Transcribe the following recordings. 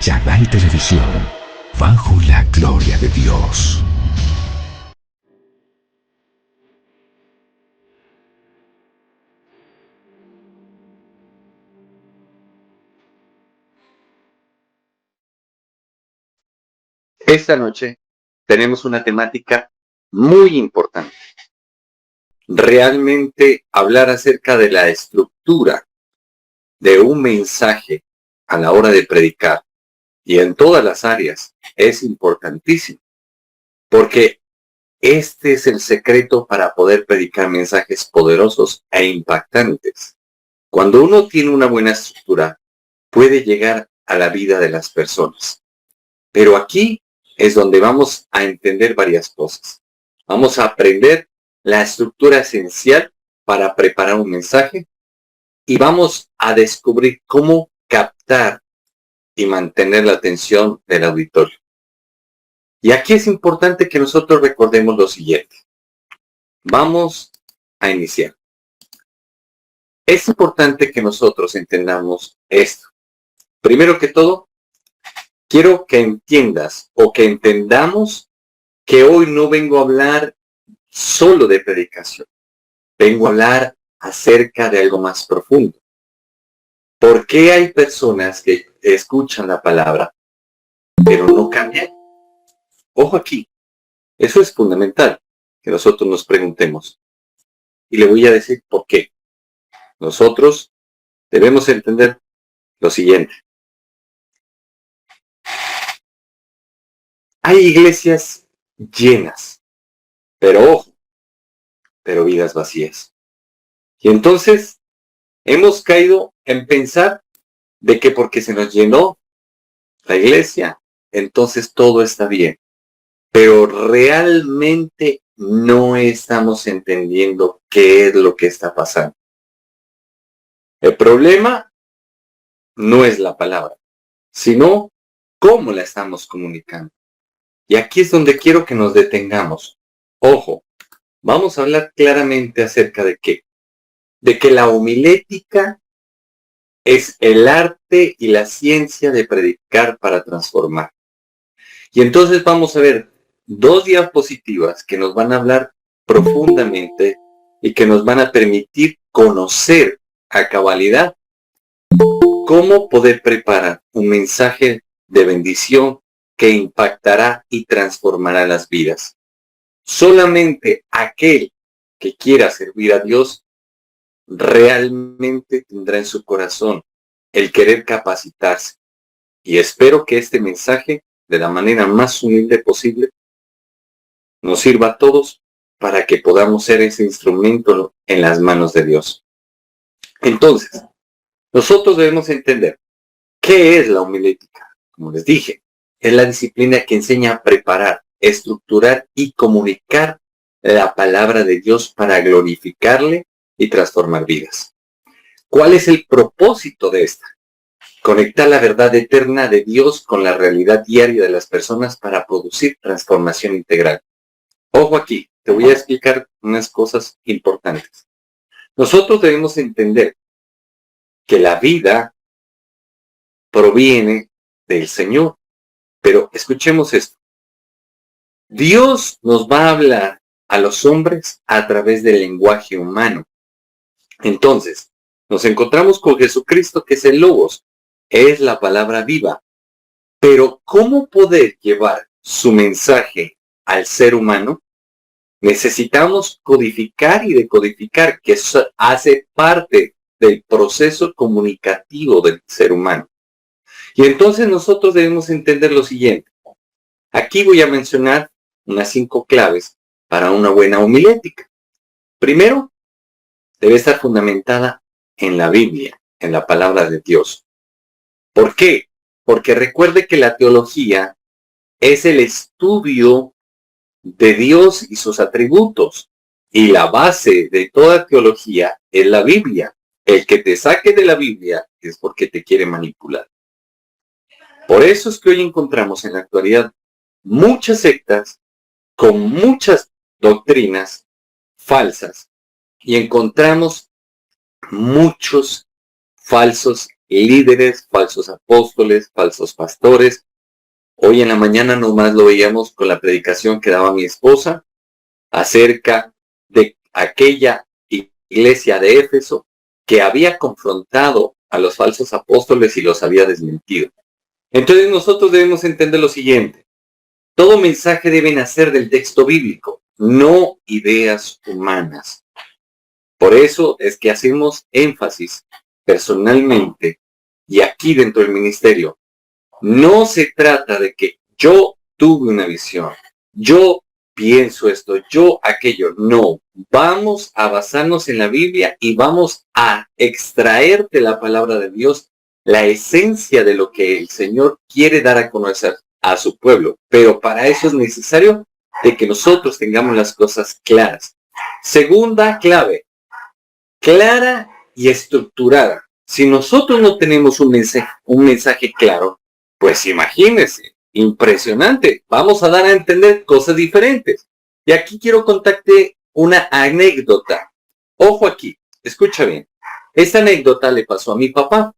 Shaddai Televisión, bajo la gloria de Dios. Esta noche tenemos una temática muy importante. Realmente hablar acerca de la estructura de un mensaje a la hora de predicar y en todas las áreas es importantísimo, porque este es el secreto para poder predicar mensajes poderosos e impactantes. Cuando uno tiene una buena estructura, puede llegar a la vida de las personas. Pero aquí es donde vamos a entender varias cosas. Vamos a aprender la estructura esencial para preparar un mensaje y vamos a descubrir cómo captar y mantener la atención del auditorio. Y aquí es importante que nosotros recordemos lo siguiente. Vamos a iniciar. Es importante que nosotros entendamos esto. Primero que todo, quiero que entiendas o que entendamos que hoy no vengo a hablar solo de predicación. Vengo a hablar acerca de algo más profundo. ¿Por qué hay personas que escuchan la palabra, pero no cambian? Ojo aquí, eso es fundamental, que nosotros nos preguntemos. Y le voy a decir por qué. Nosotros debemos entender lo siguiente. Hay iglesias llenas, pero ojo, pero vidas vacías. Y entonces hemos caído en pensar de que porque se nos llenó la iglesia, entonces todo está bien. Pero realmente no estamos entendiendo qué es lo que está pasando. El problema no es la palabra, sino cómo la estamos comunicando. Y aquí es donde quiero que nos detengamos. Ojo, vamos a hablar claramente acerca de qué. De que la homilética es el arte y la ciencia de predicar para transformar. Y entonces vamos a ver dos diapositivas que nos van a hablar profundamente y que nos van a permitir conocer a cabalidad cómo poder preparar un mensaje de bendición que impactará y transformará las vidas. Solamente aquel que quiera servir a Dios realmente tendrá en su corazón el querer capacitarse. Y espero que este mensaje, de la manera más humilde posible, nos sirva a todos para que podamos ser ese instrumento en las manos de Dios. Entonces, nosotros debemos entender qué es la homilética. Como les dije, es la disciplina que enseña a preparar, estructurar y comunicar la palabra de Dios para glorificarle y transformar vidas. ¿Cuál es el propósito de esta? Conectar la verdad eterna de Dios con la realidad diaria de las personas para producir transformación integral. Ojo aquí, te voy a explicar unas cosas importantes. Nosotros debemos entender que la vida proviene del Señor, pero escuchemos esto. Dios nos va a hablar a los hombres a través del lenguaje humano. Entonces, nos encontramos con Jesucristo, que es el Logos, es la palabra viva. Pero ¿cómo poder llevar su mensaje al ser humano? Necesitamos codificar y decodificar, que eso hace parte del proceso comunicativo del ser humano. Y entonces nosotros debemos entender lo siguiente. Aquí voy a mencionar unas 5 claves para una buena homilética. Primero, debe estar fundamentada en la Biblia, en la palabra de Dios. ¿Por qué? Porque recuerde que la teología es el estudio de Dios y sus atributos. Y la base de toda teología es la Biblia. El que te saque de la Biblia es porque te quiere manipular. Por eso es que hoy encontramos en la actualidad muchas sectas con muchas doctrinas falsas y encontramos muchos falsos líderes, falsos apóstoles, falsos pastores. Hoy en la mañana nomás lo veíamos con la predicación que daba mi esposa acerca de aquella iglesia de Éfeso que había confrontado a los falsos apóstoles y los había desmentido. Entonces nosotros debemos entender lo siguiente. Todo mensaje debe nacer del texto bíblico, no ideas humanas. Por eso es que hacemos énfasis personalmente y aquí dentro del ministerio. No se trata de que yo tuve una visión, yo pienso esto, yo aquello. No, vamos a basarnos en la Biblia y vamos a extraer de la palabra de Dios la esencia de lo que el Señor quiere dar a conocer a su pueblo. Pero para eso es necesario de que nosotros tengamos las cosas claras. Segunda clave, clara y estructurada. Si nosotros no tenemos un mensaje claro, pues imagínense, impresionante. Vamos a dar a entender cosas diferentes. Y aquí quiero contarte una anécdota. Ojo aquí, escucha bien. Esta anécdota le pasó a mi papá.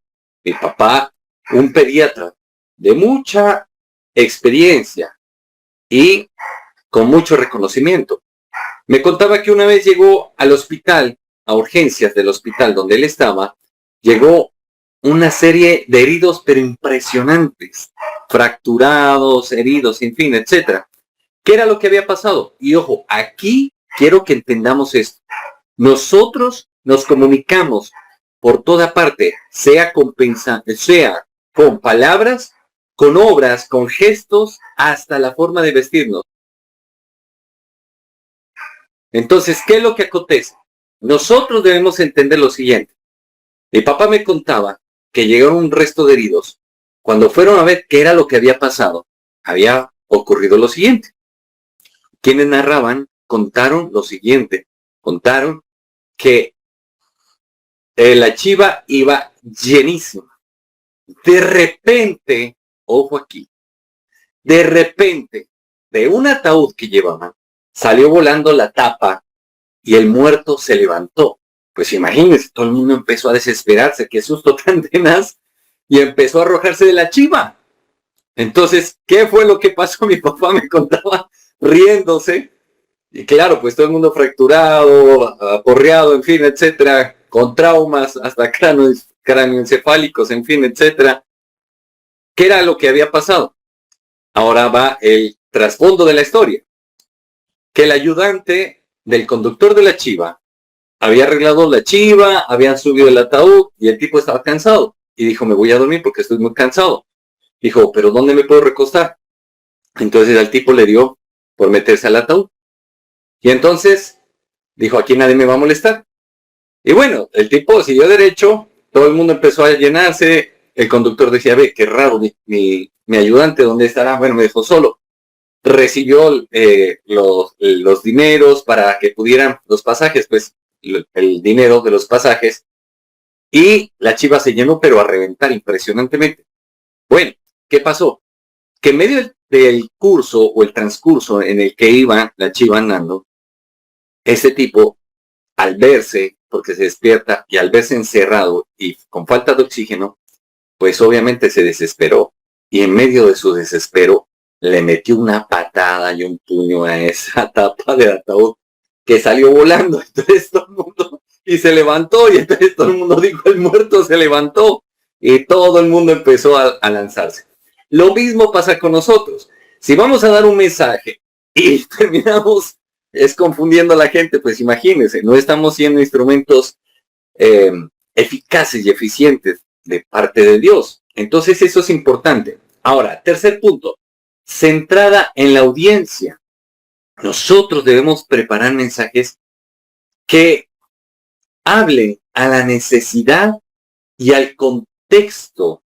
Mi papá, un pediatra de mucha experiencia y con mucho reconocimiento. Me contaba que una vez llegó al hospital, a urgencias del hospital donde él estaba, llegó una serie de heridos pero impresionantes, fracturados, heridos, en fin, etcétera. ¿Qué era lo que había pasado? Y ojo, aquí quiero que entendamos esto. Nosotros nos comunicamos por toda parte, sea con palabras, con obras, con gestos, hasta la forma de vestirnos. Entonces, ¿qué es lo que acontece? Nosotros debemos entender lo siguiente. Mi papá me contaba que llegaron un resto de heridos. Cuando fueron a ver qué era lo que había pasado, había ocurrido lo siguiente. Quienes narraban contaron lo siguiente. Contaron que la chiva iba llenísima. De repente, ojo aquí, de repente, de un ataúd que llevaban, salió volando la tapa y el muerto se levantó. Pues imagínense, todo el mundo empezó a desesperarse, qué susto tan tenaz, y empezó a arrojarse de la chiva. Entonces, ¿qué fue lo que pasó? Mi papá me contaba riéndose, y claro, pues todo el mundo fracturado, aporreado, en fin, etcétera, con traumas, hasta cráneoencefálicos, en fin, etcétera. ¿Qué era lo que había pasado? Ahora va el trasfondo de la historia. Que el ayudante del conductor de la chiva había arreglado la chiva, habían subido el ataúd y el tipo estaba cansado. Y dijo, me voy a dormir porque estoy muy cansado. Dijo, ¿pero dónde me puedo recostar? Entonces al tipo le dio por meterse al ataúd. Y entonces dijo, aquí nadie me va a molestar. Y bueno, el tipo siguió derecho, todo el mundo empezó a llenarse. El conductor decía, ve, qué raro, mi ayudante, ¿dónde estará? Bueno, me dejó solo. Recibió los dineros para que pudieran los pasajes, pues el dinero de los pasajes, y la chiva se llenó, pero a reventar impresionantemente. Bueno, ¿qué pasó? Que en medio del curso o el transcurso en el que iba la chiva andando, ese tipo, al verse, porque se despierta, y al verse encerrado y con falta de oxígeno, pues obviamente se desesperó. Y en medio de su desespero, le metió una patada y un puño a esa tapa de ataúd que salió volando. Entonces todo el mundo, y se levantó, y entonces todo el mundo dijo, el muerto se levantó, y todo el mundo empezó a lanzarse. Lo mismo pasa con nosotros. Si vamos a dar un mensaje y terminamos confundiendo a la gente, pues imagínense, no estamos siendo instrumentos eficaces y eficientes de parte de Dios. Entonces eso es importante. Ahora, tercer punto, centrada en la audiencia. Nosotros debemos preparar mensajes que hablen a la necesidad y al contexto,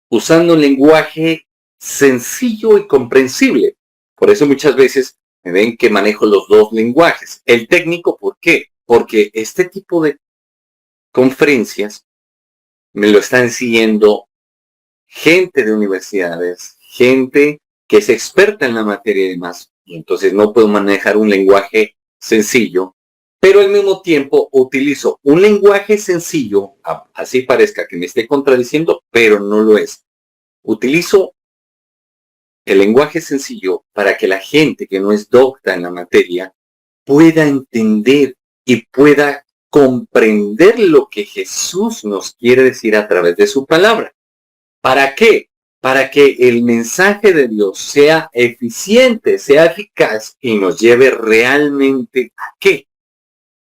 usando un lenguaje sencillo y comprensible. Por eso muchas veces me ven que manejo los dos lenguajes. El técnico, ¿por qué? Porque este tipo de conferencias me lo están siguiendo gente de universidades, gente que es experta en la materia y demás. Y entonces no puedo manejar un lenguaje sencillo pero al mismo tiempo utilizo un lenguaje sencillo, así parezca que me esté contradiciendo, pero no lo es. Utilizo el lenguaje sencillo para que la gente que no es docta en la materia pueda entender y pueda comprender lo que Jesús nos quiere decir a través de su palabra. ¿Para qué? Para que el mensaje de Dios sea eficiente, sea eficaz y nos lleve realmente ¿a qué?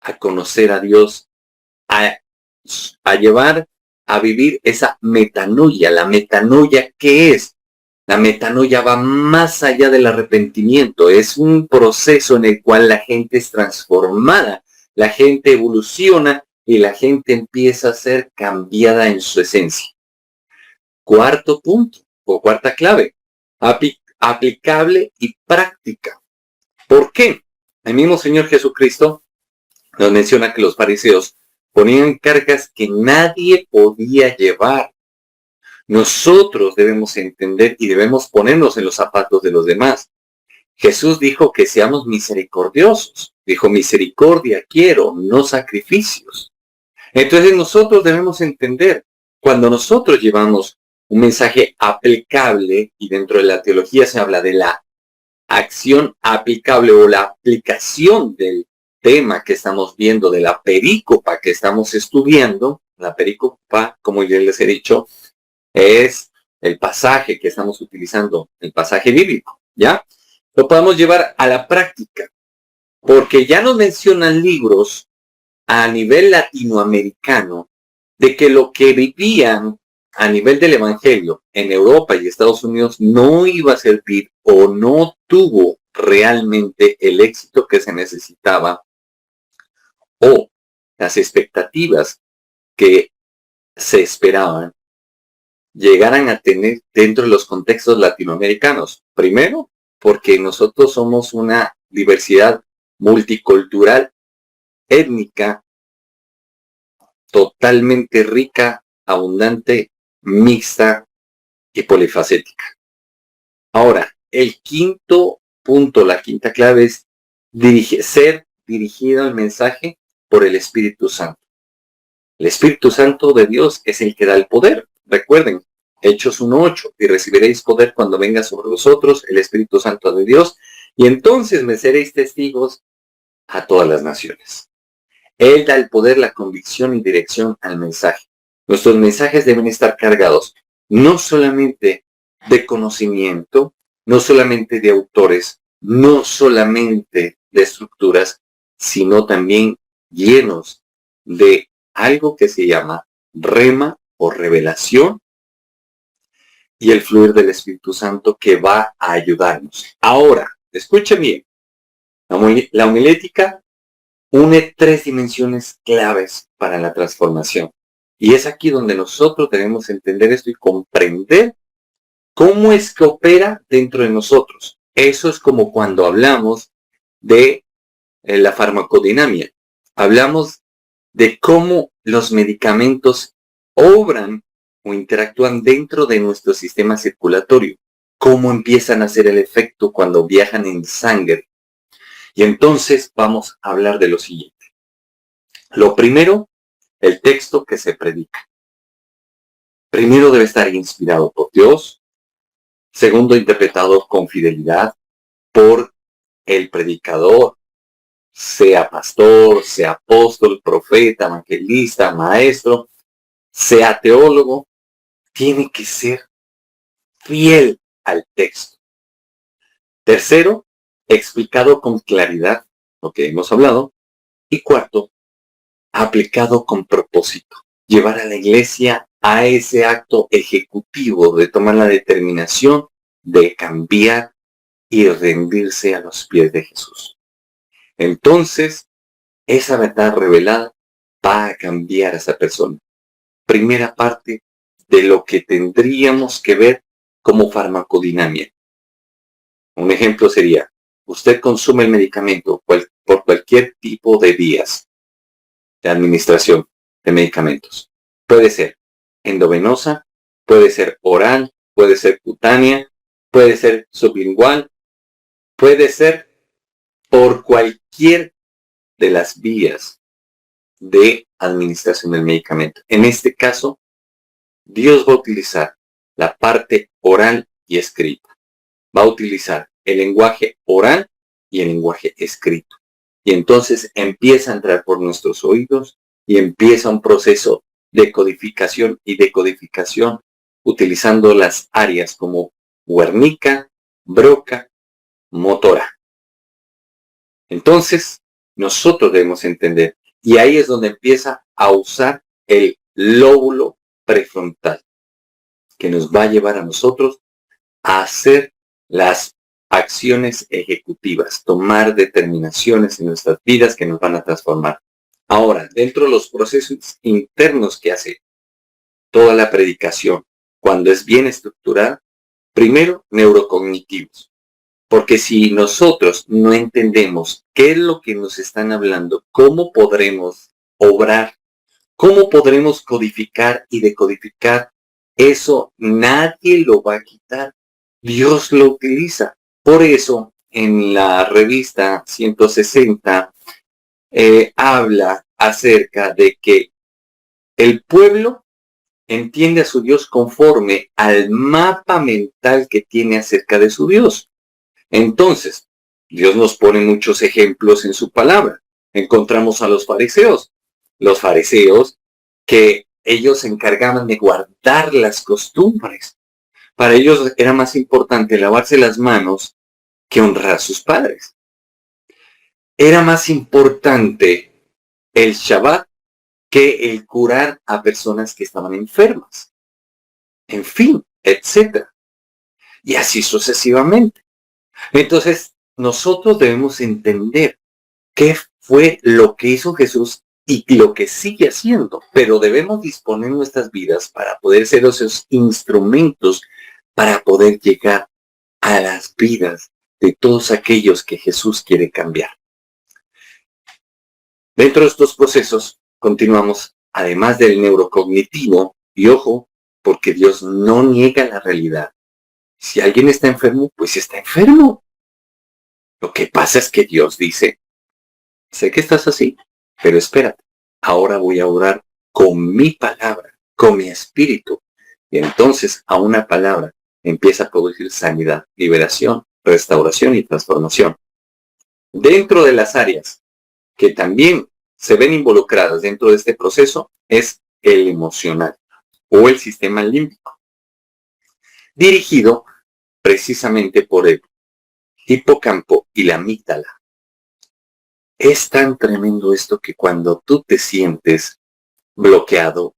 A conocer a Dios, a llevar a vivir esa metanoia. La metanoia, ¿qué es? La metanoia va más allá del arrepentimiento. Es un proceso en el cual la gente es transformada, la gente evoluciona y la gente empieza a ser cambiada en su esencia. Cuarto punto o cuarta clave, aplicable y práctica. ¿Por qué? El mismo Señor Jesucristo nos menciona que los fariseos ponían cargas que nadie podía llevar. Nosotros debemos entender y debemos ponernos en los zapatos de los demás. Jesús dijo que seamos misericordiosos. Dijo, misericordia quiero, no sacrificios. Entonces nosotros debemos entender, cuando nosotros llevamos un mensaje aplicable, y dentro de la teología se habla de la acción aplicable o la aplicación del tema que estamos viendo, de la perícopa que estamos estudiando. La perícopa, como ya les he dicho, es el pasaje que estamos utilizando, el pasaje bíblico, ¿ya? Lo podemos llevar a la práctica, porque ya nos mencionan libros a nivel latinoamericano de que lo que vivían a nivel del evangelio en Europa y Estados Unidos no iba a servir o no tuvo realmente el éxito que se necesitaba o las expectativas que se esperaban llegaran a tener dentro de los contextos latinoamericanos. Primero, porque nosotros somos una diversidad multicultural, étnica, totalmente rica, abundante, mixta y polifacética. Ahora, el quinto punto, la quinta clave es ser dirigido al mensaje por el Espíritu Santo. El Espíritu Santo de Dios es el que da el poder. Recuerden, Hechos 1:8, y recibiréis poder cuando venga sobre vosotros el Espíritu Santo de Dios, y entonces me seréis testigos a todas las naciones. Él da el poder, la convicción y dirección al mensaje. Nuestros mensajes deben estar cargados no solamente de conocimiento, no solamente de autores, no solamente de estructuras, sino también llenos de algo que se llama rema o revelación y el fluir del Espíritu Santo que va a ayudarnos. Ahora, escuchen bien, la homilética une tres dimensiones claves para la transformación. Y es aquí donde nosotros debemos entender esto y comprender cómo es que opera dentro de nosotros. Eso es como cuando hablamos de la farmacodinamia. Hablamos de cómo los medicamentos obran o interactúan dentro de nuestro sistema circulatorio, cómo empiezan a hacer el efecto cuando viajan en sangre. Y entonces vamos a hablar de lo siguiente. Lo primero, el texto que se predica. Primero debe estar inspirado por Dios. Segundo, interpretado con fidelidad por el predicador, sea pastor, sea apóstol, profeta, evangelista, maestro, sea teólogo, tiene que ser fiel al texto. Tercero, explicado con claridad, lo que hemos hablado. Y cuarto, aplicado con propósito. Llevar a la iglesia a ese acto ejecutivo de tomar la determinación de cambiar y rendirse a los pies de Jesús. Entonces, esa verdad revelada va a cambiar a esa persona. Primera parte de lo que tendríamos que ver como farmacodinamia. Un ejemplo sería, usted consume el medicamento por cualquier tipo de vías de administración de medicamentos. Puede ser endovenosa, puede ser oral, puede ser cutánea, puede ser sublingual, puede ser por cualquier de las vías de administración del medicamento. En este caso, Dios va a utilizar la parte oral y escrita. Va a utilizar el lenguaje oral y el lenguaje escrito. Y entonces empieza a entrar por nuestros oídos y empieza un proceso de codificación y decodificación utilizando las áreas como Wernicke, Broca, motora. Entonces, nosotros debemos entender, y ahí es donde empieza a usar el lóbulo prefrontal, que nos va a llevar a nosotros a hacer las acciones ejecutivas, tomar determinaciones en nuestras vidas que nos van a transformar. Ahora, dentro de los procesos internos que hace toda la predicación, cuando es bien estructurada, primero, neurocognitivos. Porque si nosotros no entendemos qué es lo que nos están hablando, cómo podremos obrar, cómo podremos codificar y decodificar, eso nadie lo va a quitar. Dios lo utiliza. Por eso, en la revista 160, habla acerca de que el pueblo entiende a su Dios conforme al mapa mental que tiene acerca de su Dios. Entonces, Dios nos pone muchos ejemplos en su palabra. Encontramos a los fariseos que ellos se encargaban de guardar las costumbres. Para ellos era más importante lavarse las manos que honrar a sus padres. Era más importante el Shabbat que el curar a personas que estaban enfermas. En fin, etc. Y así sucesivamente. Entonces, nosotros debemos entender qué fue lo que hizo Jesús y lo que sigue haciendo, pero debemos disponer nuestras vidas para poder ser esos instrumentos para poder llegar a las vidas de todos aquellos que Jesús quiere cambiar. Dentro de estos procesos, continuamos, además del neurocognitivo, y ojo, porque Dios no niega la realidad. Si alguien está enfermo, pues está enfermo. Lo que pasa es que Dios dice, sé que estás así, pero espérate, ahora voy a orar con mi palabra, con mi espíritu. Y entonces a una palabra empieza a producir sanidad, liberación, restauración y transformación. Dentro de las áreas que también se ven involucradas dentro de este proceso es el emocional o el sistema límbico, dirigido precisamente por el hipocampo y la amígdala. Es tan tremendo esto que cuando tú te sientes bloqueado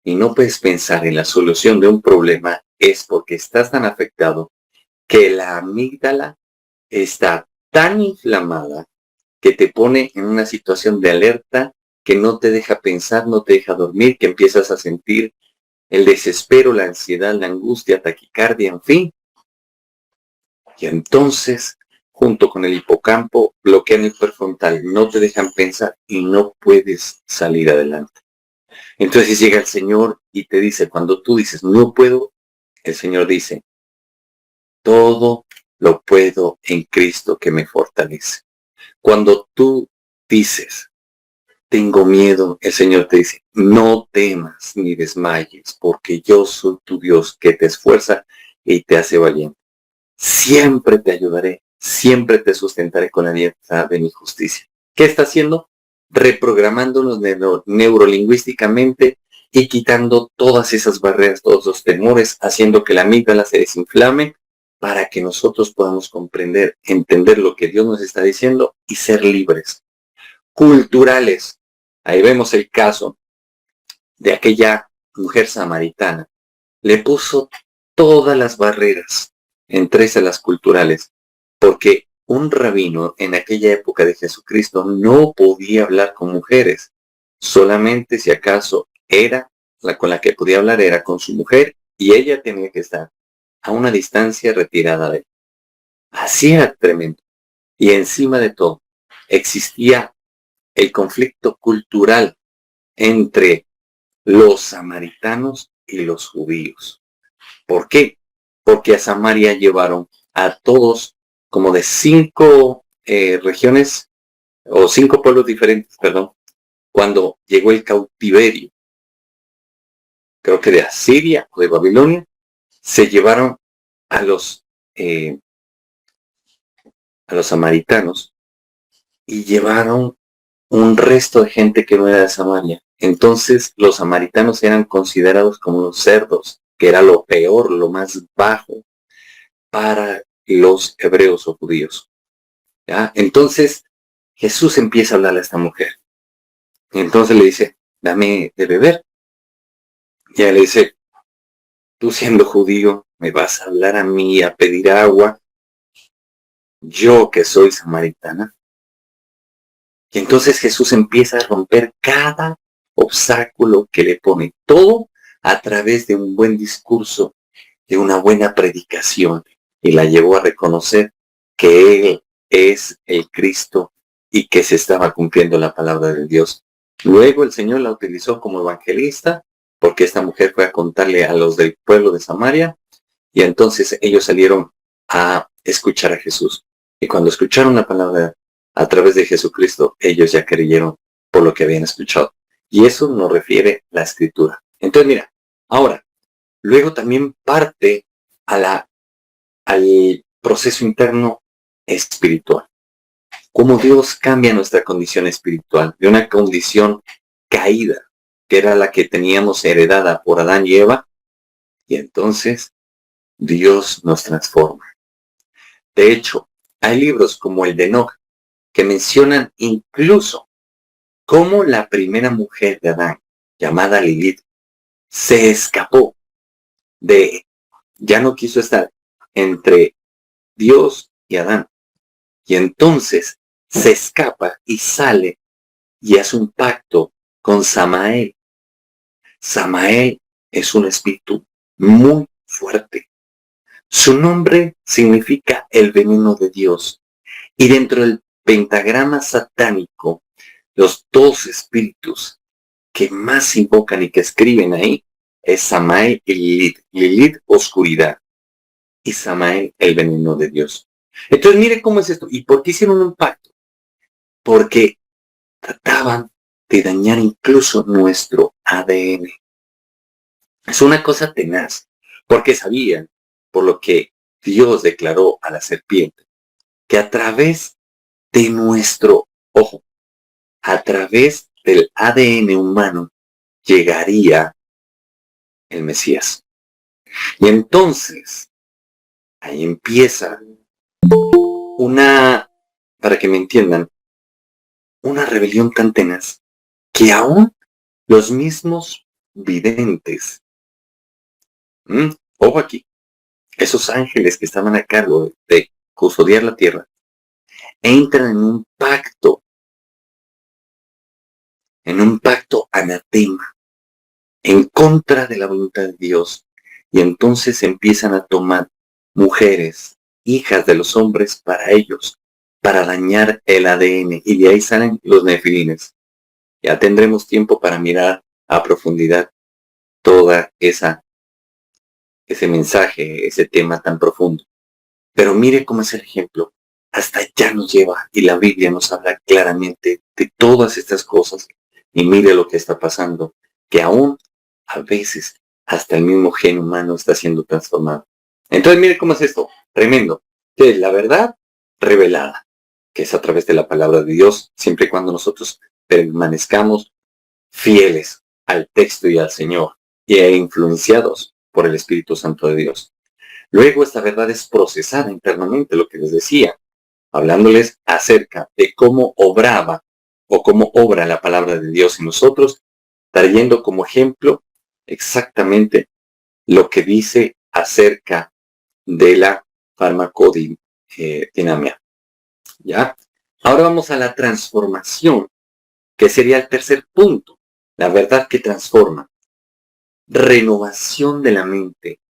y no puedes pensar en la solución de un problema, es porque estás tan afectado que la amígdala está tan inflamada que te pone en una situación de alerta que no te deja pensar, no te deja dormir, que empiezas a sentir el desespero, la ansiedad, la angustia, taquicardia, en fin. Y entonces, junto con el hipocampo, bloquean el prefrontal, no te dejan pensar y no puedes salir adelante. Entonces llega el Señor y te dice, cuando tú dices, no puedo, el Señor dice, todo lo puedo en Cristo que me fortalece. Cuando tú dices, tengo miedo, el Señor te dice, no temas ni desmayes, porque yo soy tu Dios que te esfuerza y te hace valiente. Siempre te ayudaré, siempre te sustentaré con la diestra de mi justicia. ¿Qué está haciendo? Reprogramándonos neurolingüísticamente y quitando todas esas barreras, todos los temores, haciendo que la amígdala se desinflame para que nosotros podamos comprender, entender lo que Dios nos está diciendo y ser libres. Culturales. Ahí vemos el caso de aquella mujer samaritana. Le puso todas las barreras, entre esas las culturales, porque un rabino en aquella época de Jesucristo no podía hablar con mujeres. Solamente si acaso era la con la que podía hablar era con su mujer y ella tenía que estar a una distancia retirada de él. Así era tremendo. Y encima de todo, existía el conflicto cultural entre los samaritanos y los judíos. ¿Por qué? Porque a Samaria llevaron a todos como de 5 regiones o 5 pueblos diferentes, perdón, cuando llegó el cautiverio, creo que de Asiria o de Babilonia, se llevaron a eh, los samaritanos y llevaron un resto de gente que no era de Samaria. Entonces los samaritanos eran considerados como los cerdos, que era lo peor, lo más bajo para los hebreos o judíos. ¿Ya? Entonces Jesús empieza a hablarle a esta mujer. Y entonces le dice, dame de beber. Y ella le dice, tú siendo judío, me vas a hablar a mí, a pedir agua, yo que soy samaritana. Y entonces Jesús empieza a romper cada obstáculo que le pone, todo a través de un buen discurso, de una buena predicación, y la llevó a reconocer que Él es el Cristo y que se estaba cumpliendo la palabra de Dios. Luego el Señor la utilizó como evangelista, porque esta mujer fue a contarle a los del pueblo de Samaria, y entonces ellos salieron a escuchar a Jesús. Y cuando escucharon la palabra a través de Jesucristo, ellos ya creyeron por lo que habían escuchado. Y eso nos refiere la Escritura. Entonces, mira, ahora, luego también parte al proceso interno espiritual. Cómo Dios cambia nuestra condición espiritual de una condición caída, que era la que teníamos heredada por Adán y Eva, y entonces Dios nos transforma. De hecho, hay libros como el de Enoch que mencionan incluso cómo la primera mujer de Adán, llamada Lilith, se escapó ya no quiso estar entre Dios y Adán. Y entonces se escapa y sale y hace un pacto con Samael. Samael es un espíritu muy fuerte. Su nombre significa el veneno de Dios. Y dentro del pentagrama satánico, los dos espíritus que más invocan y que escriben ahí es Samael y Lilith. Lilith, oscuridad. Y Samael, el veneno de Dios. Entonces, mire cómo es esto. ¿Y por qué hicieron un pacto? Porque trataban de dañar incluso nuestro ADN. Es una cosa tenaz, porque sabían, por lo que Dios declaró a la serpiente, que a través de a través del ADN humano, llegaría el Mesías. Y entonces, ahí empieza para que me entiendan, una rebelión tan tenaz que aún los mismos videntes, ojo aquí, esos ángeles que estaban a cargo de custodiar la tierra, entran en un pacto anatema, en contra de la voluntad de Dios, y entonces empiezan a tomar mujeres, hijas de los hombres para ellos, para dañar el ADN, y de ahí salen los nefilines. Ya tendremos tiempo para mirar a profundidad toda ese mensaje, ese tema tan profundo. Pero mire cómo es el ejemplo. Hasta allá nos lleva y la Biblia nos habla claramente de todas estas cosas. Y mire lo que está pasando, que aún a veces hasta el mismo gen humano está siendo transformado. Entonces mire cómo es esto, tremendo. Que es la verdad revelada, que es a través de la palabra de Dios, siempre y cuando nosotros permanezcamos fieles al texto y al Señor, e influenciados por el Espíritu Santo de Dios. Luego esta verdad es procesada internamente, lo que les decía, hablándoles acerca de cómo obraba o cómo obra la palabra de Dios en nosotros, trayendo como ejemplo exactamente lo que dice acerca de la farmacodinamia. ¿Ya? Ahora vamos a la transformación, que sería el tercer punto, la verdad que transforma. Renovación de la mente,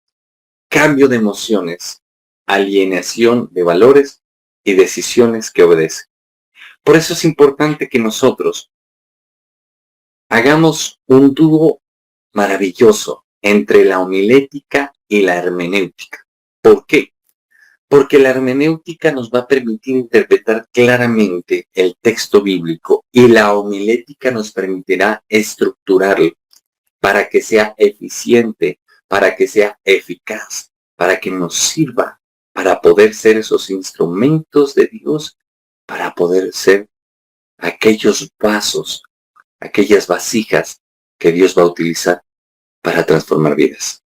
cambio de emociones, alienación de valores y decisiones que obedecen. Por eso es importante que nosotros hagamos un dúo maravilloso entre la homilética y la hermenéutica. ¿Por qué? Porque la hermenéutica nos va a permitir interpretar claramente el texto bíblico y la homilética nos permitirá estructurarlo para que sea eficiente, para que sea eficaz, para que nos sirva para poder ser esos instrumentos de Dios, para poder ser aquellos vasos, aquellas vasijas que Dios va a utilizar para transformar vidas.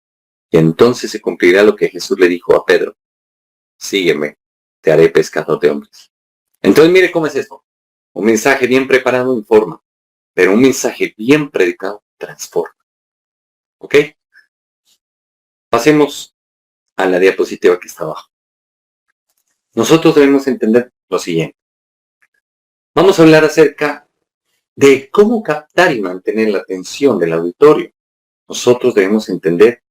Y entonces se cumplirá lo que Jesús le dijo a Pedro: sígueme, te haré pescador de hombres. Entonces mire cómo es esto. Un mensaje bien preparado informa, pero un mensaje bien predicado transforma. ¿Ok? Pasemos a la diapositiva que está abajo. Nosotros debemos entender lo siguiente. Vamos a hablar acerca de cómo captar y mantener la atención del auditorio. Nosotros debemos entender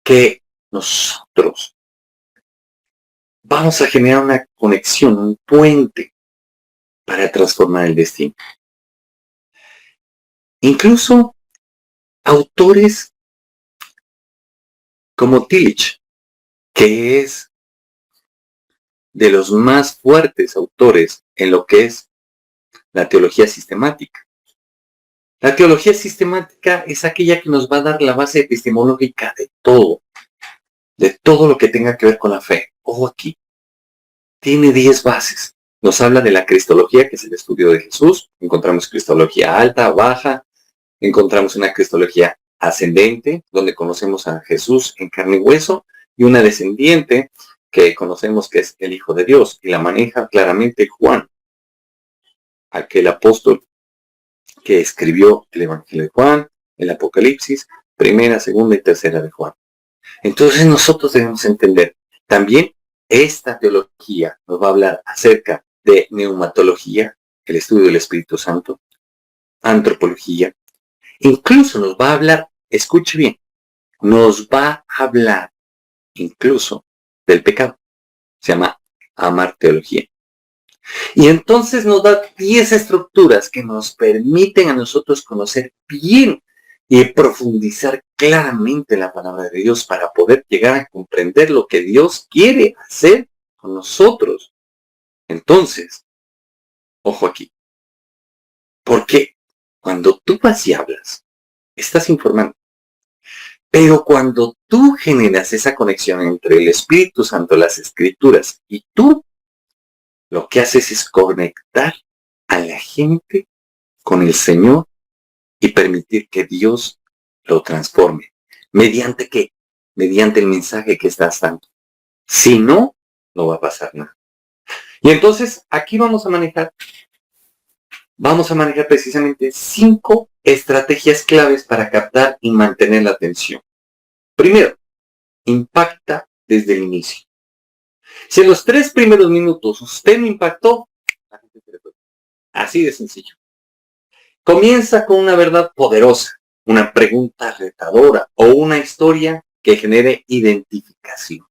que nosotros vamos a generar una conexión, un puente para transformar el destino. Incluso autores como Tillich, que es de los más fuertes autores en lo que es la teología sistemática. La teología sistemática es aquella que nos va a dar la base epistemológica de todo lo que tenga que ver con la fe. Ojo aquí, tiene 10 bases. Nos habla de la cristología, que es el estudio de Jesús. Encontramos cristología alta, baja. Encontramos una cristología ascendente, donde conocemos a Jesús en carne y hueso, y una descendiente, que conocemos que es el Hijo de Dios, y la maneja claramente Juan, aquel apóstol que escribió el Evangelio de Juan, el Apocalipsis, primera, segunda y tercera de Juan. Entonces nosotros debemos entender también esta teología nos va a hablar acerca de neumatología, el estudio del Espíritu Santo, antropología, incluso nos va a hablar, escuche bien, nos va a hablar incluso del pecado. Se llama amarteología. Y entonces nos da 10 estructuras que nos permiten a nosotros conocer bien y profundizar claramente la palabra de Dios para poder llegar a comprender lo que Dios quiere hacer con nosotros. Entonces, ojo aquí, porque cuando tú vas y hablas, estás informando. Pero cuando tú generas esa conexión entre el Espíritu Santo, las Escrituras y tú, lo que haces es conectar a la gente con el Señor y permitir que Dios lo transforme. ¿Mediante qué? Mediante el mensaje que estás dando. Si no, no va a pasar nada. Y entonces aquí vamos a manejar precisamente 5 estrategias claves para captar y mantener la atención. Primero, impacta desde el inicio. Si en los 3 primeros minutos usted no impactó, así de sencillo. Comienza con una verdad poderosa, una pregunta retadora o una historia que genere identificación.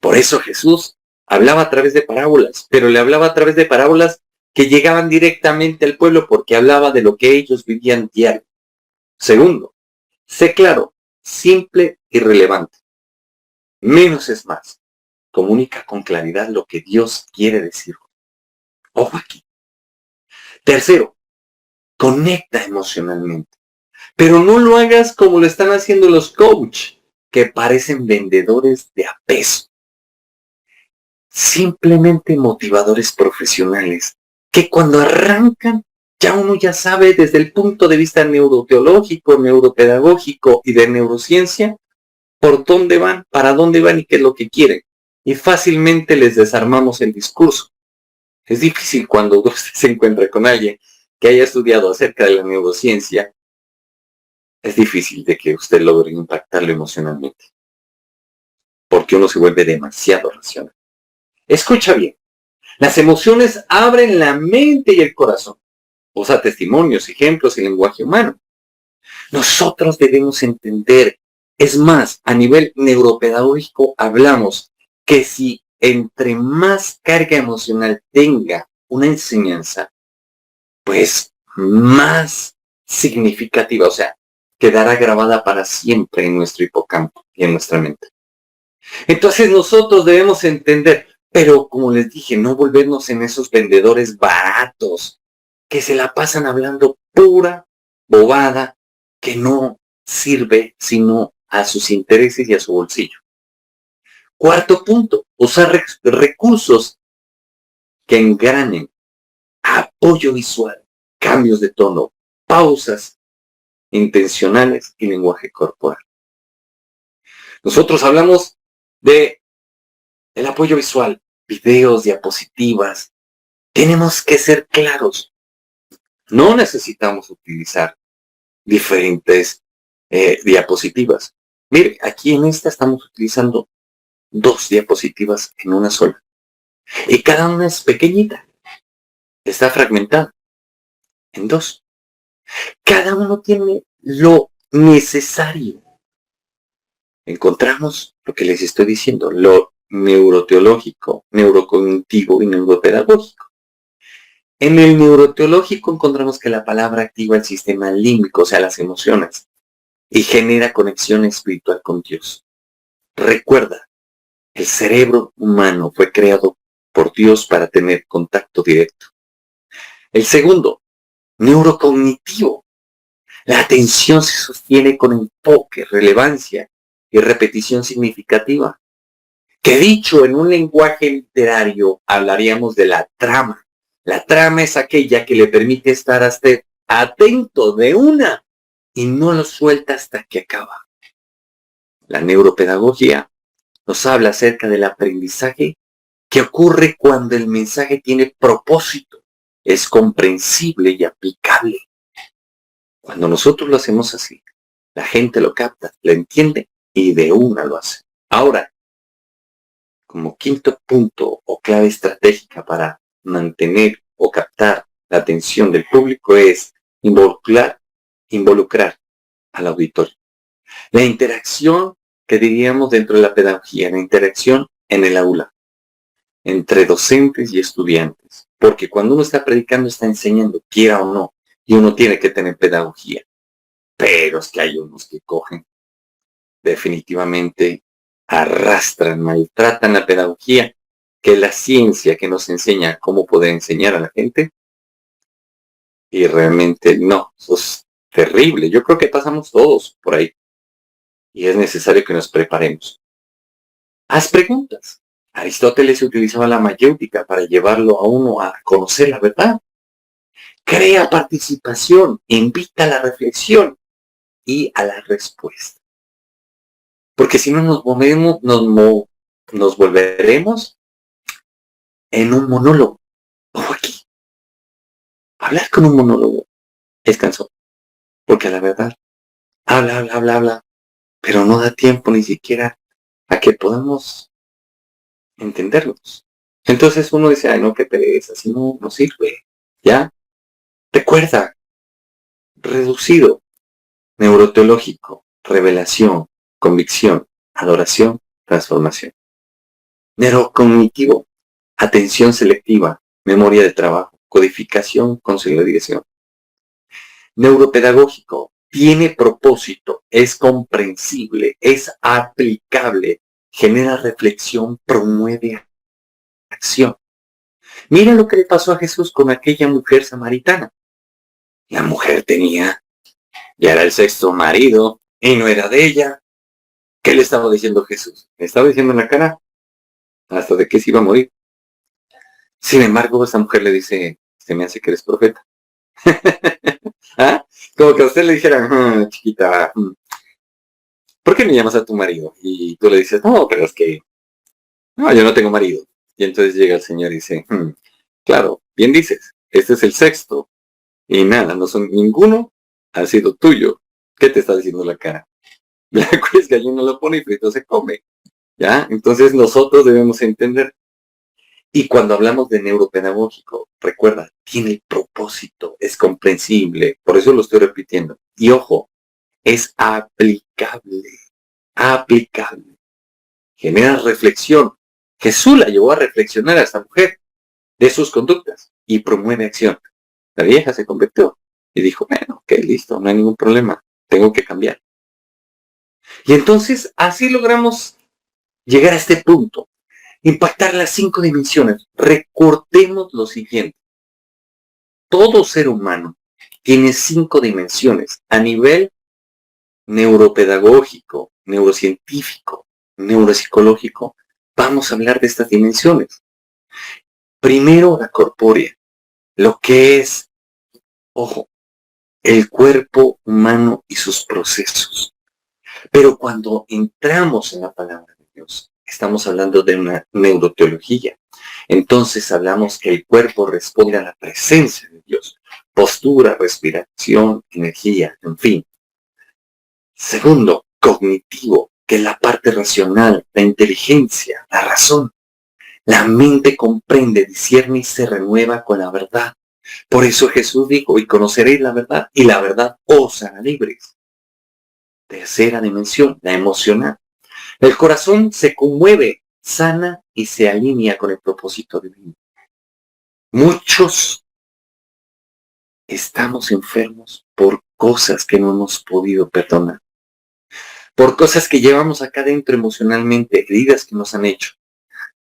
Por eso Jesús hablaba a través de parábolas, pero le hablaba a través de parábolas que llegaban directamente al pueblo porque hablaba de lo que ellos vivían diario. Segundo, sé claro, simple y relevante. Menos es más. Comunica con claridad lo que Dios quiere decir. Ojo aquí. Tercero, conecta emocionalmente. Pero no lo hagas como lo están haciendo los coach, que parecen vendedores de a peso. Simplemente motivadores profesionales, que cuando arrancan, ya uno ya sabe desde el punto de vista neuroteológico, neuropedagógico y de neurociencia, por dónde van, para dónde van y qué es lo que quieren. Y fácilmente les desarmamos el discurso. Es difícil cuando usted se encuentra con alguien que haya estudiado acerca de la neurociencia, es difícil de que usted logre impactarlo emocionalmente. Porque uno se vuelve demasiado racional. Escucha bien. Las emociones abren la mente y el corazón. Usa testimonios, ejemplos y lenguaje humano. Nosotros debemos entender, es más, a nivel neuropedagógico hablamos que si entre más carga emocional tenga una enseñanza, pues más significativa, o sea, quedará grabada para siempre en nuestro hipocampo y en nuestra mente. Entonces nosotros debemos entender, pero como les dije, no volvernos en esos vendedores baratos que se la pasan hablando pura bobada que no sirve sino a sus intereses y a su bolsillo. Cuarto punto, usar recursos que engranen, apoyo visual, cambios de tono, pausas intencionales y lenguaje corporal. Nosotros hablamos de el apoyo visual, videos, diapositivas. Tenemos que ser claros. No necesitamos utilizar diferentes diapositivas. Mire, aquí en esta estamos utilizando 2 diapositivas en una sola. Y cada una es pequeñita. Está fragmentada en 2. Cada uno tiene lo necesario. Encontramos lo que les estoy diciendo, lo neuroteológico, neurocognitivo y neuropedagógico. En el neuroteológico encontramos que la palabra activa el sistema límbico, o sea, las emociones, y genera conexión espiritual con Dios. Recuerda, el cerebro humano fue creado por Dios para tener contacto directo. El segundo, neurocognitivo. La atención se sostiene con enfoque, relevancia y repetición significativa. Que dicho en un lenguaje literario, hablaríamos de la trama. La trama es aquella que le permite estar hasta atento de una y no lo suelta hasta que acaba. La neuropedagogía nos habla acerca del aprendizaje que ocurre cuando el mensaje tiene propósito, es comprensible y aplicable. Cuando nosotros lo hacemos así, la gente lo capta, lo entiende y de una lo hace. Ahora, como quinto punto o clave estratégica para mantener o captar la atención del público es involucrar al auditorio. La interacción que diríamos dentro de la pedagogía, la interacción en el aula, entre docentes y estudiantes. Porque cuando uno está predicando, está enseñando, quiera o no, y uno tiene que tener pedagogía. Pero es que hay unos que cogen, definitivamente arrastran, maltratan la pedagogía, que es la ciencia que nos enseña cómo poder enseñar a la gente. Y realmente no, eso es terrible. Yo creo que pasamos todos por ahí. Y es necesario que nos preparemos. Haz preguntas. Aristóteles utilizaba la mayéutica para llevarlo a uno a conocer la verdad. Crea participación, invita a la reflexión y a la respuesta. Porque si no nos volveremos en un monólogo. Ojo aquí. Hablar con un monólogo es cansón. Porque la verdad, habla, pero no da tiempo ni siquiera a que podamos entenderlos. Entonces uno dice, ay no, qué pereza, así no sirve. ¿Ya? Recuerda, reducido, neuroteológico, revelación, convicción, adoración, transformación. Neurocognitivo, atención selectiva, memoria de trabajo, codificación, consolidación. Neuropedagógico, tiene propósito, es comprensible, es aplicable, genera reflexión, promueve acción. Mira lo que le pasó a Jesús con aquella mujer samaritana. La mujer ya era el 6º marido y no era de ella. ¿Qué le estaba diciendo Jesús? Le estaba diciendo en la cara hasta de que se iba a morir. Sin embargo, esa mujer le dice, se me hace que eres profeta. ¿Ah? Como que a usted le dijera, chiquita, ¿por qué no llamas a tu marido? Y tú le dices, no, pero es que, no, yo no tengo marido. Y entonces llega el Señor y dice, claro, bien dices, este es el 6º. Y nada, ninguno ha sido tuyo. ¿Qué te está diciendo la cara? Blanco es gallina lo pone y frito se come. ¿Ya? Entonces nosotros debemos entender. Y cuando hablamos de neuropedagógico, recuerda, tiene el propósito, es comprensible, por eso lo estoy repitiendo. Y ojo, es aplicable, aplicable. Genera reflexión. Jesús la llevó a reflexionar a esta mujer de sus conductas y promueve acción. La vieja se convirtió y dijo, bueno, ok, listo, no hay ningún problema, tengo que cambiar. Y entonces así logramos llegar a este punto, impactar las 5 dimensiones. Recordemos lo siguiente. Todo ser humano tiene 5 dimensiones a nivel neuropedagógico, neurocientífico, neuropsicológico. Vamos a hablar de estas dimensiones. Primero, la corpórea, lo que es, ojo, el cuerpo humano y sus procesos. Pero cuando entramos en la palabra de Dios, estamos hablando de una neuroteología. Entonces hablamos que el cuerpo responde a la presencia de Dios. Postura, respiración, energía, en fin. Segundo, cognitivo, que es la parte racional, la inteligencia, la razón. La mente comprende, discierne y se renueva con la verdad. Por eso Jesús dijo, y conoceréis la verdad, y la verdad os hará libres. Tercera dimensión, la emocional. El corazón se conmueve, sana y se alinea con el propósito divino. Muchos estamos enfermos por cosas que no hemos podido perdonar, por cosas que llevamos acá dentro emocionalmente, heridas que nos han hecho,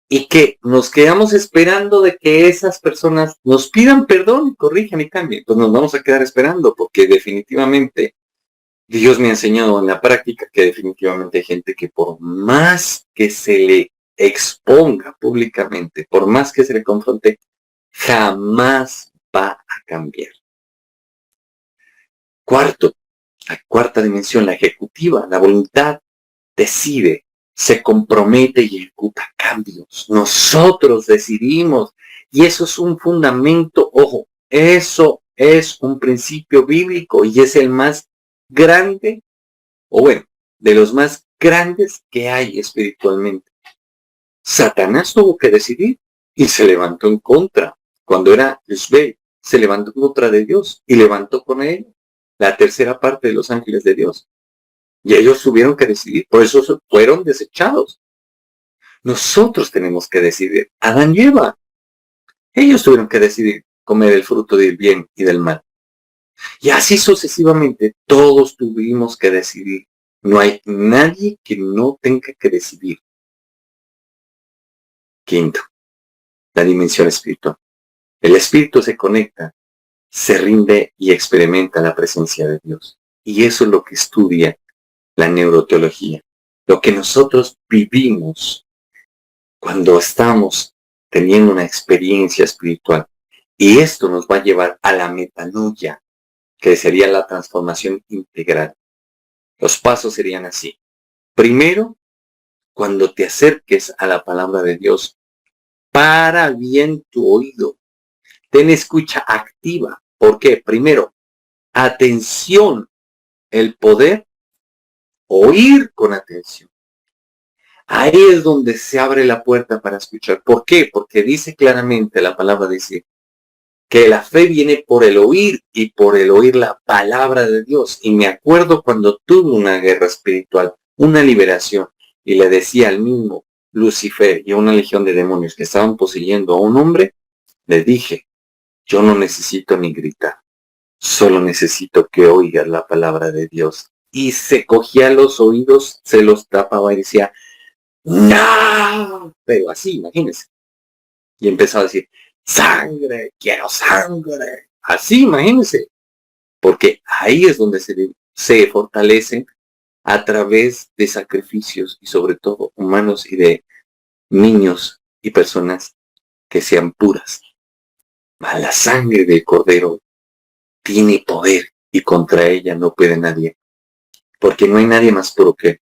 y que nos quedamos esperando de que esas personas nos pidan perdón y corrijan y cambien. Pues nos vamos a quedar esperando, porque definitivamente Dios me ha enseñado en la práctica que definitivamente hay gente que por más que se le exponga públicamente, por más que se le confronte, jamás va a cambiar. Cuarto, la cuarta dimensión, la ejecutiva, la voluntad decide, se compromete y ejecuta cambios. Nosotros decidimos y eso es un fundamento, ojo, eso es un principio bíblico y es el más grande, o bueno, de los más grandes que hay espiritualmente. Satanás tuvo que decidir y se levantó en contra. Cuando era Lucifer, se levantó en contra de Dios y levantó con él la tercera parte de los ángeles de Dios. Y ellos tuvieron que decidir, por eso fueron desechados. Nosotros tenemos que decidir. Adán y Eva, ellos tuvieron que decidir comer el fruto del bien y del mal. Y así sucesivamente, todos tuvimos que decidir. No hay nadie que no tenga que decidir. Quinto, la dimensión espiritual. El espíritu se conecta, se rinde y experimenta la presencia de Dios. Y eso es lo que estudia la neuroteología. Lo que nosotros vivimos cuando estamos teniendo una experiencia espiritual. Y esto nos va a llevar a la metanoia, que sería la transformación integral. Los pasos serían así. Primero, cuando te acerques a la palabra de Dios, para bien tu oído. Ten escucha activa. ¿Por qué? Primero, atención, el poder oír con atención. Ahí es donde se abre la puerta para escuchar. ¿Por qué? Porque dice claramente, la palabra dice, que la fe viene por el oír y por el oír la palabra de Dios. Y me acuerdo cuando tuve una guerra espiritual, una liberación, y le decía al mismo Lucifer y a una legión de demonios que estaban poseyendo a un hombre, le dije, yo no necesito ni gritar, solo necesito que oigas la palabra de Dios. Y se cogía los oídos, se los tapaba y decía, no, pero así, imagínense. Y empezó a decir, sangre, quiero sangre. Así, imagínense. Porque ahí es donde se fortalecen a través de sacrificios y sobre todo humanos y de niños y personas que sean puras. Mas la sangre del cordero tiene poder y contra ella no puede nadie. Porque no hay nadie más puro que él.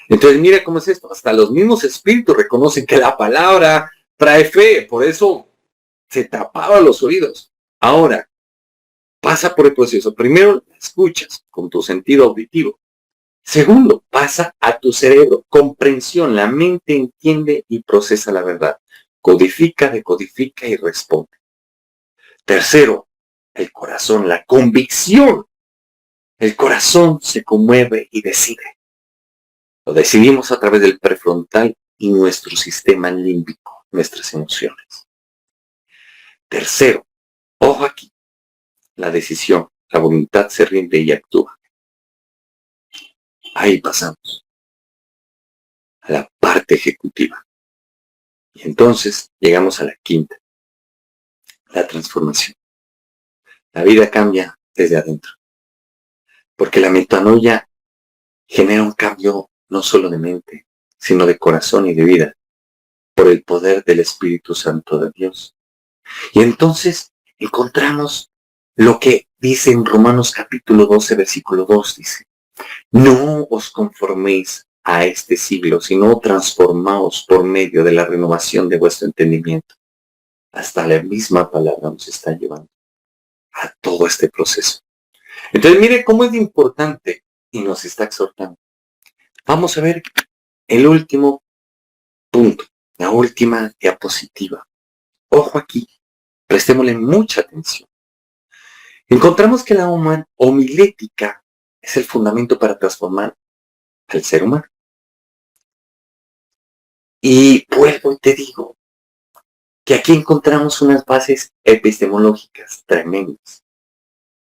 Entonces mira cómo es esto. Hasta los mismos espíritus reconocen que la palabra trae fe. Por eso se tapaba los oídos. Ahora, pasa por el proceso. Primero, la escuchas con tu sentido auditivo. Segundo, pasa a tu cerebro. Comprensión. La mente entiende y procesa la verdad. Codifica, decodifica y responde. Tercero, el corazón, la convicción. El corazón se conmueve y decide. Lo decidimos a través del prefrontal y nuestro sistema límbico, nuestras emociones. Tercero, ojo aquí, la decisión, la voluntad se rinde y actúa. Ahí pasamos a la parte ejecutiva. Y entonces llegamos a la quinta, la transformación. La vida cambia desde adentro, porque la metanoia genera un cambio no solo de mente, sino de corazón y de vida, por el poder del Espíritu Santo de Dios. Y entonces encontramos lo que dice en Romanos capítulo 12, versículo 2, dice: no os conforméis a este siglo, sino transformaos por medio de la renovación de vuestro entendimiento. Hasta la misma palabra nos está llevando a todo este proceso. Entonces mire cómo es importante y nos está exhortando. Vamos a ver el último punto, la última diapositiva. Ojo aquí, prestémosle mucha atención. Encontramos que la homilética es el fundamento para transformar al ser humano. Y vuelvo y te digo que aquí encontramos unas bases epistemológicas tremendas.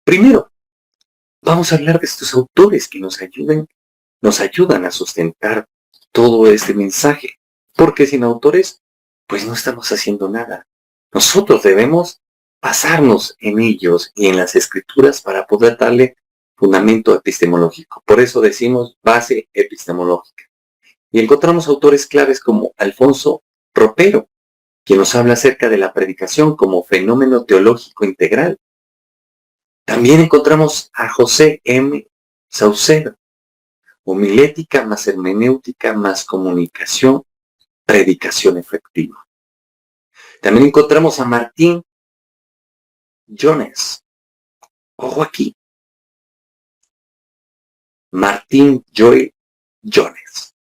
Primero, vamos a hablar de estos autores que nos ayudan a sustentar todo este mensaje. Porque sin autores, pues no estamos haciendo nada. Nosotros debemos basarnos en ellos y en las escrituras para poder darle fundamento epistemológico. Por eso decimos base epistemológica. Y encontramos autores claves como Alfonso Ropero, quien nos habla acerca de la predicación como fenómeno teológico integral. También encontramos a José M. Saucedo, homilética más hermenéutica más comunicación, predicación efectiva. También encontramos a Martín Jones. Ojo aquí. Martín Joy Jones.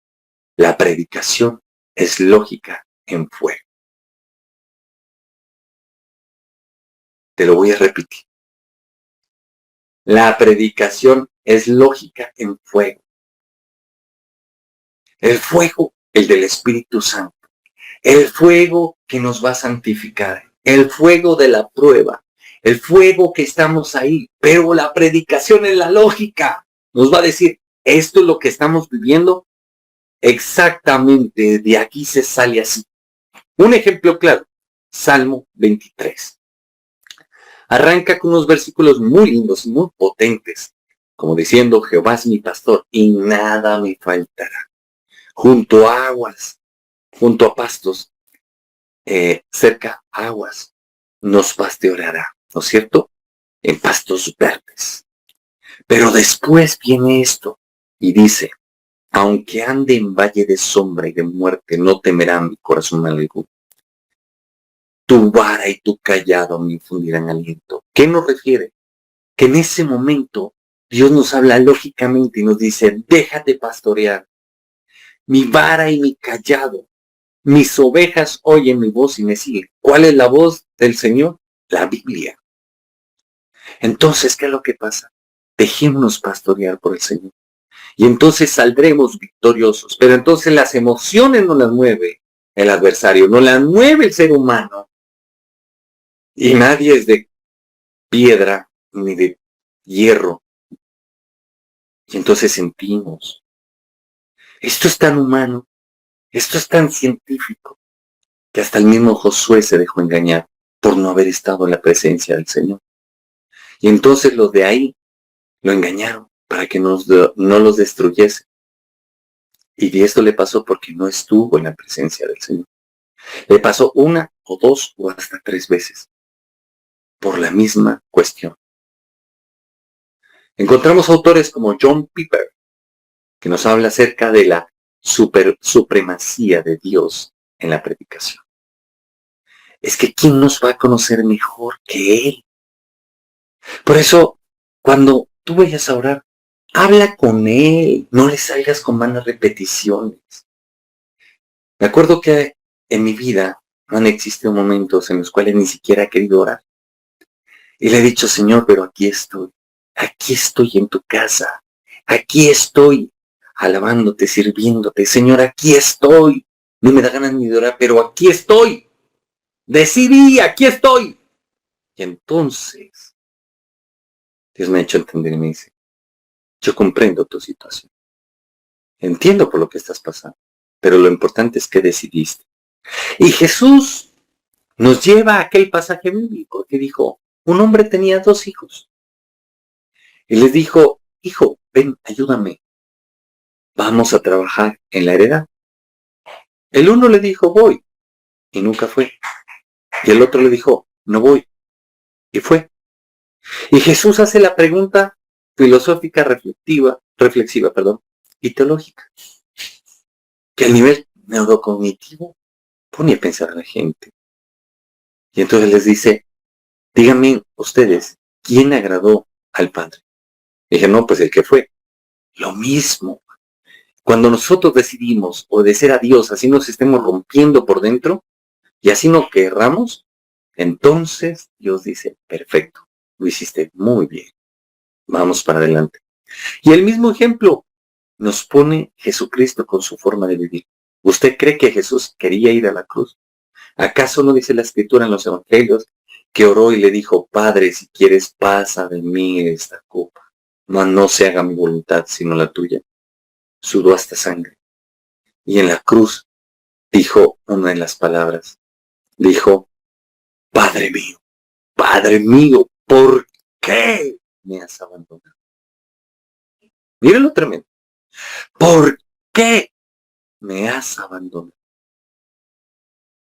La predicación es lógica en fuego. Te lo voy a repetir. La predicación es lógica en fuego. El fuego, el del Espíritu Santo. El fuego que nos va a santificar. El fuego de la prueba. El fuego que estamos ahí. Pero la predicación es la lógica. Nos va a decir, esto es lo que estamos viviendo. Exactamente, de aquí se sale así. Un ejemplo claro, Salmo 23. Arranca con unos versículos muy lindos y muy potentes, como diciendo, Jehová es mi pastor y nada me faltará. Junto a aguas, junto a pastos, cerca a aguas, nos pastoreará, ¿no es cierto? En pastos verdes. Pero después viene esto y dice, aunque ande en valle de sombra y de muerte, no temerá mi corazón alguno. Tu vara y tu callado me infundirán aliento. ¿Qué nos refiere? Que en ese momento Dios nos habla lógicamente y nos dice, déjate pastorear. Mi vara y mi callado. Mis ovejas oyen mi voz y me siguen. ¿Cuál es la voz del Señor? La Biblia. Entonces, ¿qué es lo que pasa? Dejémonos pastorear por el Señor. Y entonces saldremos victoriosos. Pero entonces las emociones no las mueve el adversario, no las mueve el ser humano. Y nadie es de piedra ni de hierro. Y entonces sentimos. Esto es tan humano, esto es tan científico, que hasta el mismo Josué se dejó engañar por no haber estado en la presencia del Señor. Y entonces los de ahí lo engañaron para que no los destruyese. Y esto le pasó porque no estuvo en la presencia del Señor. Le pasó una o dos o hasta tres veces por la misma cuestión. Encontramos autores como John Piper, que nos habla acerca de la supremacía de Dios en la predicación. Es que ¿quién nos va a conocer mejor que Él? Por eso, cuando tú vayas a orar, habla con Él, no le salgas con vanas repeticiones. Me acuerdo que en mi vida han existido momentos en los cuales ni siquiera he querido orar. Y le he dicho, Señor, pero aquí estoy en tu casa, aquí estoy alabándote, sirviéndote, Señor, aquí estoy. No me da ganas ni de orar, pero aquí estoy. Decidí, aquí estoy. Y entonces, Dios me ha hecho entender y me dice, yo comprendo tu situación. Entiendo por lo que estás pasando. pero lo importante es que decidiste. Y Jesús nos lleva a aquel pasaje bíblico que dijo, un hombre tenía 2 hijos. Y les dijo, hijo, ven, ayúdame, vamos a trabajar en la heredad. El uno le dijo, voy, y nunca fue. Y el otro le dijo, no voy, y fue. Y Jesús hace la pregunta filosófica, reflexiva, y teológica, que a nivel neurocognitivo pone a pensar a la gente. Y entonces les dice, díganme ustedes, ¿quién agradó al Padre? Dije, no, pues el que fue. Lo mismo. Cuando nosotros decidimos obedecer a Dios, así nos estemos rompiendo por dentro, y así no querramos, entonces Dios dice, perfecto, lo hiciste muy bien, vamos para adelante. Y el mismo ejemplo nos pone Jesucristo con su forma de vivir. ¿Usted cree que Jesús quería ir a la cruz? ¿Acaso no dice la Escritura en los Evangelios que oró y le dijo, Padre, si quieres, pasa de mí esta copa? No se haga mi voluntad, sino la tuya. Sudó hasta sangre. Y en la cruz dijo una de las palabras. Dijo, Padre mío, ¿por qué me has abandonado? Miren lo tremendo. ¿Por qué me has abandonado?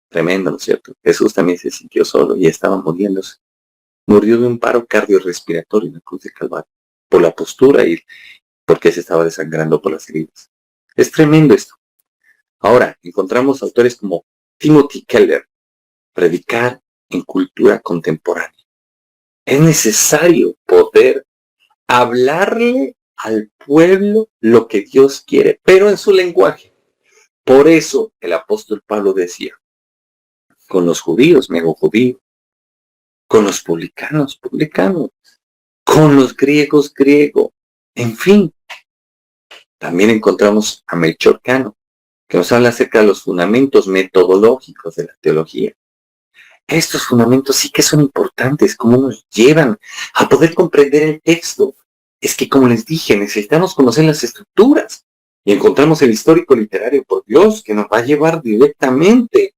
Tremendo, ¿no es cierto? Jesús también se sintió solo y estaba muriéndose. Murió de un paro cardiorrespiratorio en la cruz de Calvario, por la postura y porque se estaba desangrando por las heridas. Es tremendo esto. Ahora, encontramos autores como Timothy Keller, predicar en cultura contemporánea. Es necesario poder hablarle al pueblo lo que Dios quiere, pero en su lenguaje. Por eso el apóstol Pablo decía, con los judíos me hago judío, con los publicanos, con los griegos, griego. En fin, también encontramos a Melchor Cano, que nos habla acerca de los fundamentos metodológicos de la teología. Estos fundamentos sí que son importantes, cómo nos llevan a poder comprender el texto. Es que, como les dije, necesitamos conocer las estructuras y encontramos el histórico literario, por Dios, que nos va a llevar directamente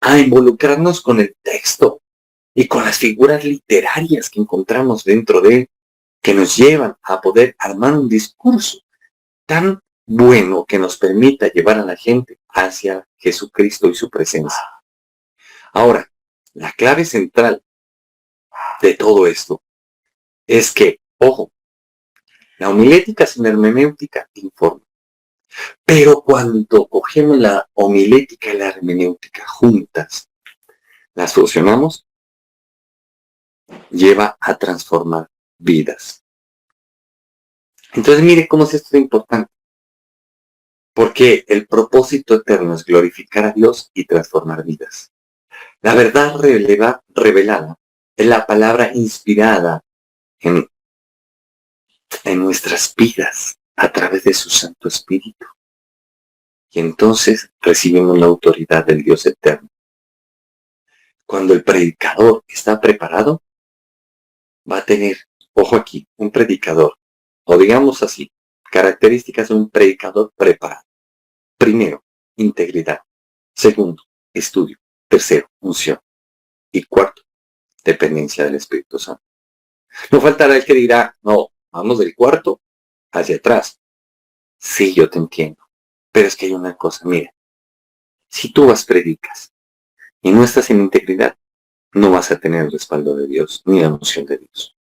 a involucrarnos con el texto y con las figuras literarias que encontramos dentro de él, que nos llevan a poder armar un discurso tan bueno que nos permita llevar a la gente hacia Jesucristo y su presencia. Ahora, la clave central de todo esto es que, ojo, la homilética sin hermenéutica informa. Pero cuando cogemos la homilética y la hermenéutica juntas, las fusionamos, lleva a transformar vidas. Entonces mire cómo es esto importante. Porque el propósito eterno es glorificar a Dios y transformar vidas. La verdad revelada es la palabra inspirada en nuestras vidas a través de su Santo Espíritu. Y entonces recibimos la autoridad del Dios eterno. Cuando el predicador está preparado, va a tener, ojo aquí, un predicador, o digamos así, características de un predicador preparado. Primero, integridad. Segundo, estudio. Tercero, unción. Y cuarto, dependencia del Espíritu Santo. No faltará el que dirá, no, vamos del cuarto hacia atrás. Sí, yo te entiendo. Pero es que hay una cosa, mira, si tú predicas y no estás en integridad, no vas a tener el respaldo de Dios ni la unción de Dios.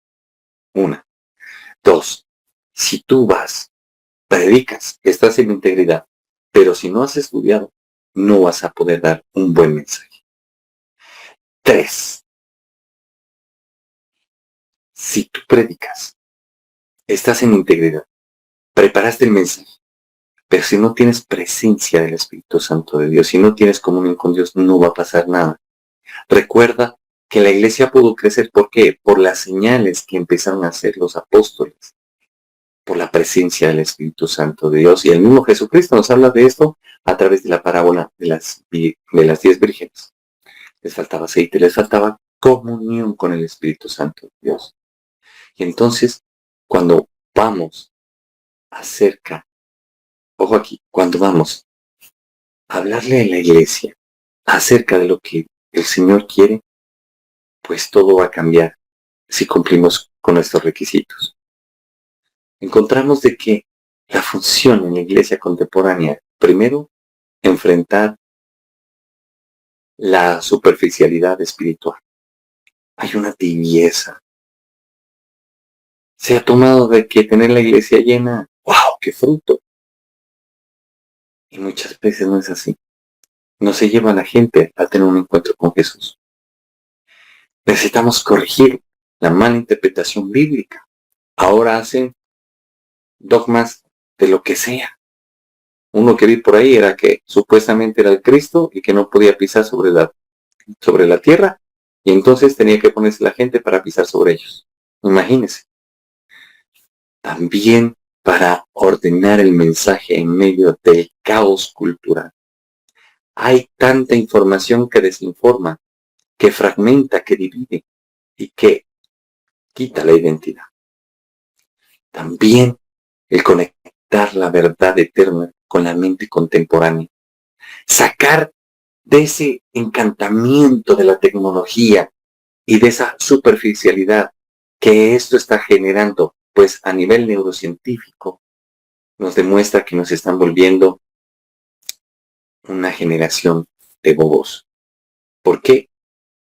Una. Dos. Si tú predicas, estás en integridad, pero si no has estudiado, no vas a poder dar un buen mensaje. Tres. Si tú predicas, estás en integridad, preparaste el mensaje, pero si no tienes presencia del Espíritu Santo de Dios, si no tienes comunión con Dios, no va a pasar nada. Recuerda que la iglesia pudo crecer, ¿por qué? Por las señales que empezaron a hacer los apóstoles, por la presencia del Espíritu Santo de Dios. Y el mismo Jesucristo nos habla de esto a través de la parábola de las 10 vírgenes. Les faltaba aceite, les faltaba comunión con el Espíritu Santo de Dios. Y entonces, cuando vamos acerca, ojo aquí, cuando vamos hablarle a la iglesia acerca de lo que el Señor quiere, pues todo va a cambiar si cumplimos con nuestros requisitos. Encontramos de que la función en la iglesia contemporánea, primero, enfrentar la superficialidad espiritual. Hay una tibieza. Se ha tomado de que tener la iglesia llena, ¡wow! ¡Qué fruto! Y muchas veces no es así. No se lleva a la gente a tener un encuentro con Jesús. Necesitamos corregir la mala interpretación bíblica. Ahora hacen dogmas de lo que sea. Uno que vi por ahí era que supuestamente era el Cristo y que no podía pisar sobre la tierra, y entonces tenía que ponerse la gente para pisar sobre ellos. Imagínense. También para ordenar el mensaje en medio del caos cultural. Hay tanta información que desinforma, que fragmenta, que divide y que quita la identidad. También el conectar la verdad eterna con la mente contemporánea. Sacar de ese encantamiento de la tecnología y de esa superficialidad que esto está generando, pues a nivel neurocientífico, nos demuestra que nos están volviendo una generación de bobos. ¿Por qué?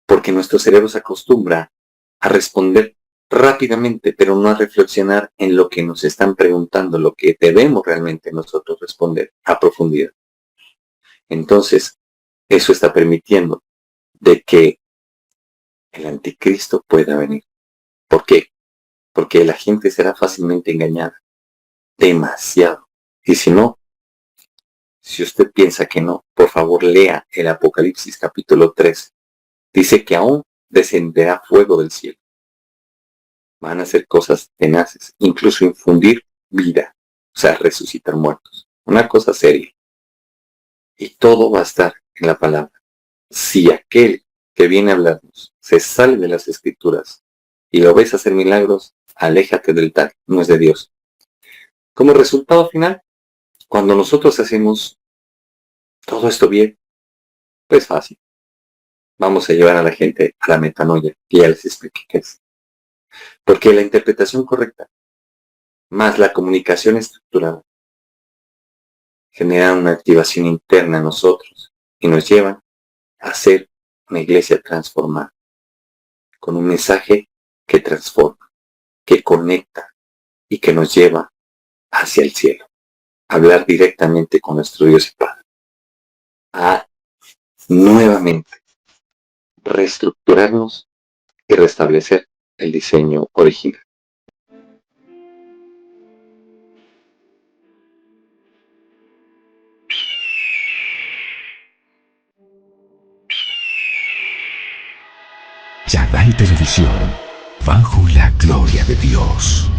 Porque nuestro cerebro se acostumbra a responder rápidamente, pero no a reflexionar en lo que nos están preguntando, lo que debemos realmente nosotros responder a profundidad. Entonces, eso está permitiendo de que el anticristo pueda venir. ¿Por qué? Porque la gente será fácilmente engañada. Demasiado. Y si usted piensa que no, por favor lea el Apocalipsis capítulo 3. Dice que aún descenderá fuego del cielo. Van a hacer cosas tenaces, incluso infundir vida, o sea, resucitar muertos. Una cosa seria. Y todo va a estar en la palabra. Si aquel que viene a hablarnos se sale de las escrituras y lo ves hacer milagros, aléjate del tal, no es de Dios. Como resultado final, cuando nosotros hacemos todo esto bien, pues fácil. Vamos a llevar a la gente a la metanoia y ya les expliqué qué es. Porque la interpretación correcta más la comunicación estructurada generan una activación interna en nosotros y nos llevan a ser una iglesia transformada, con un mensaje que transforma, que conecta y que nos lleva hacia el cielo. Hablar directamente con nuestro Dios y Padre. A nuevamente reestructurarnos y restablecer el diseño original. Chadai Televisión, bajo la gloria de Dios.